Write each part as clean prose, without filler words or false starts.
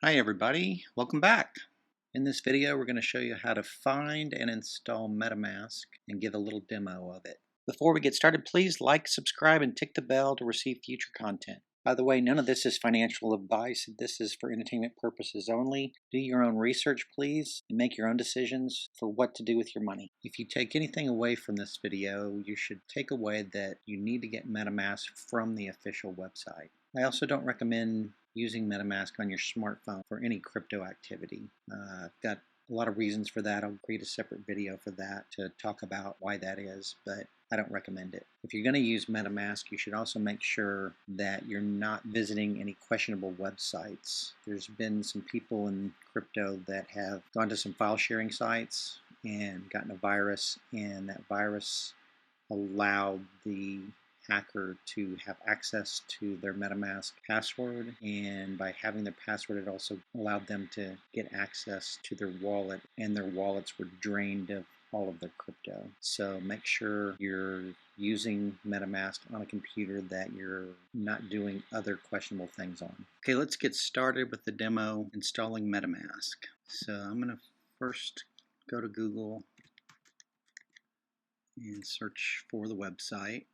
Hi everybody, welcome back. In this video we're going to show you how to find and install MetaMask and give a little demo of it. Before we get started, please like, subscribe, and tick the bell to receive future content. By the way, none of this is financial advice. This is for entertainment purposes only. Do your own research, please, and make your own decisions for what to do with your money. If you take anything away from this video, you should take away that you need to get MetaMask from the official website. I also don't recommend using MetaMask on your smartphone for any crypto activity. I've got a lot of reasons for that. I'll create a separate video for that to talk about why that is, but I don't recommend it. If you're going to use MetaMask, you should also make sure that you're not visiting any questionable websites. There's been some people in crypto that have gone to some file sharing sites and gotten a virus, and that virus allowed the hacker to have access to their MetaMask password, and by having their password it also allowed them to get access to their wallet, and their wallets were drained of all of their crypto. So make sure you're using MetaMask on a computer that you're not doing other questionable things on. Okay, let's get started with the demo installing MetaMask. So I'm going to first go to Google and search for the website.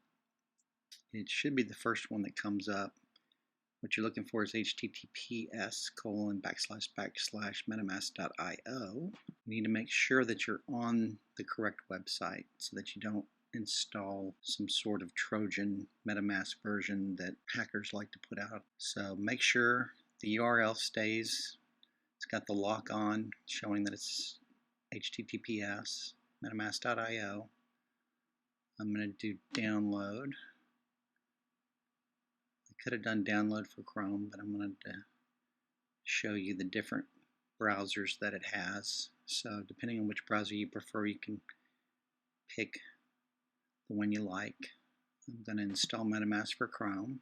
It should be the first one that comes up. What you're looking for is https://metamask.io. You need to make sure that you're on the correct website so that you don't install some sort of Trojan MetaMask version that hackers like to put out. So make sure the URL stays. It's got the lock on showing that it's https metamask.io. I'm going to do download. Could have done download for Chrome, but I'm going to show you the different browsers that it has. So depending on which browser you prefer, you can pick the one you like. I'm going to install MetaMask for Chrome.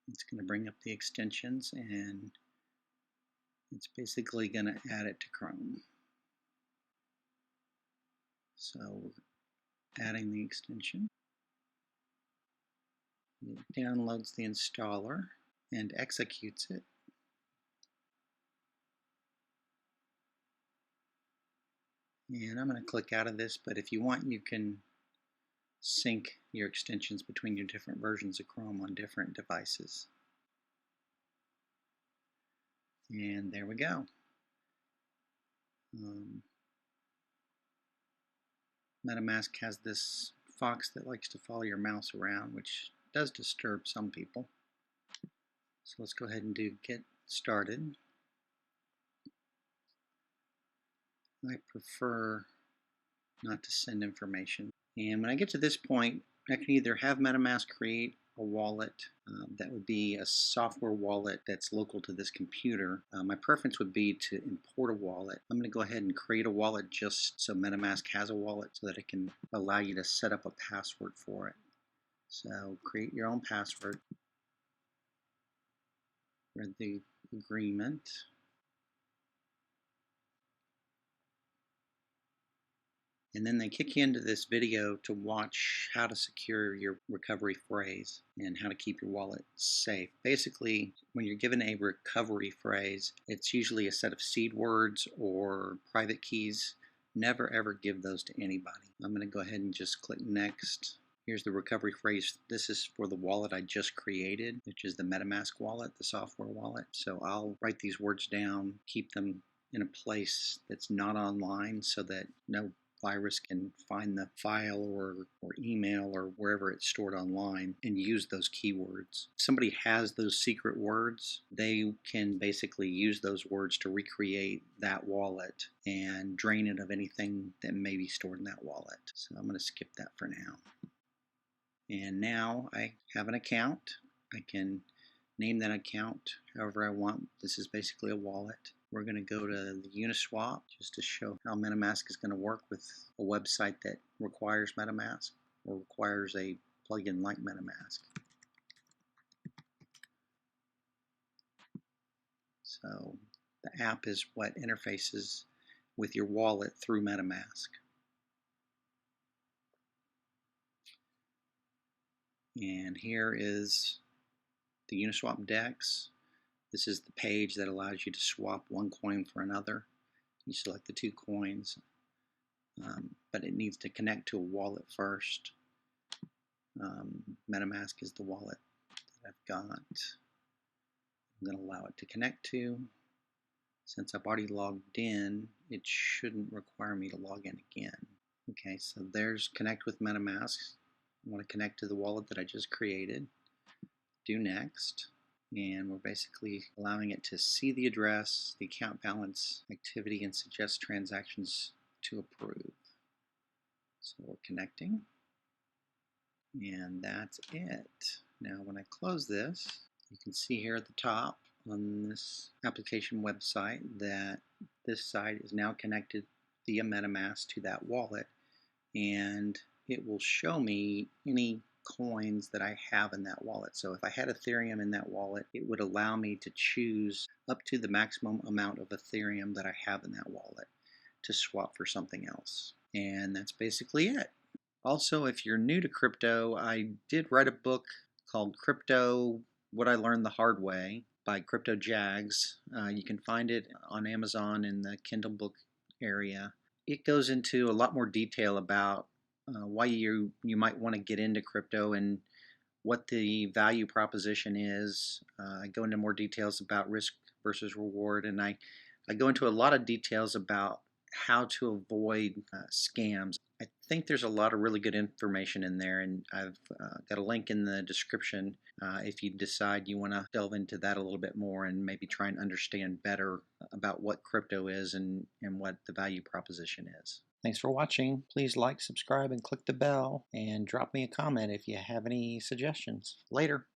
It's going to bring up the extensions, and it's basically going to add it to Chrome. So we're adding the extension. It downloads the installer and executes it. And I'm going to click out of this, but if you want, you can sync your extensions between your different versions of Chrome on different devices. And there we go. MetaMask has this fox that likes to follow your mouse around, which does disturb some people. So let's go ahead and do get started. I prefer not to send information. And when I get to this point, I can either have MetaMask create a wallet that would be a software wallet that's local to this computer. My preference would be to import a wallet. I'm going to go ahead and create a wallet just so MetaMask has a wallet so that it can allow you to set up a password for it. So create your own password for the agreement. And then they kick you into this video to watch how to secure your recovery phrase and how to keep your wallet safe. Basically, when you're given a recovery phrase, it's usually a set of seed words or private keys. Never ever give those to anybody. I'm going to go ahead and just click next. Here's the recovery phrase. This is for the wallet I just created, which is the MetaMask wallet, the software wallet. So I'll write these words down, keep them in a place that's not online so that no virus can find the file or email or wherever it's stored online and use those keywords. If somebody has those secret words, they can basically use those words to recreate that wallet and drain it of anything that may be stored in that wallet. So I'm going to skip that for now. And now I have an account. I can name that account however I want. This is basically a wallet. We're going to go to the Uniswap just to show how MetaMask is going to work with a website that requires MetaMask or requires a plugin like MetaMask. So the app is what interfaces with your wallet through MetaMask. And here is the Uniswap DEX. This is the page that allows you to swap one coin for another. You select the two coins, but it needs to connect to a wallet first. MetaMask is the wallet that I've got. I'm going to allow it to connect to. Since I've already logged in, it shouldn't require me to log in again. Okay, so there's connect with MetaMask. I want to connect to the wallet that I just created. Do next. And we're basically allowing it to see the address, the account balance, activity, and suggest transactions to approve. So we're connecting. And that's it. Now when I close this, you can see here at the top on this application website that this site is now connected via MetaMask to that wallet, and it will show me any coins that I have in that wallet. So if I had Ethereum in that wallet, it would allow me to choose up to the maximum amount of Ethereum that I have in that wallet to swap for something else. And that's basically it. Also, if you're new to crypto, I did write a book called Crypto: What I Learned the Hard Way by Crypto Jags. You can find it on Amazon in the Kindle book area. It goes into a lot more detail about why you might want to get into crypto and what the value proposition is. I go into more details about risk versus reward, and I go into a lot of details about how to avoid scams. I think there's a lot of really good information in there, and I've got a link in the description if you decide you want to delve into that a little bit more and maybe try and understand better about what crypto is and what the value proposition is. Thanks for watching. Please like, subscribe, and click the bell, and drop me a comment if you have any suggestions. Later.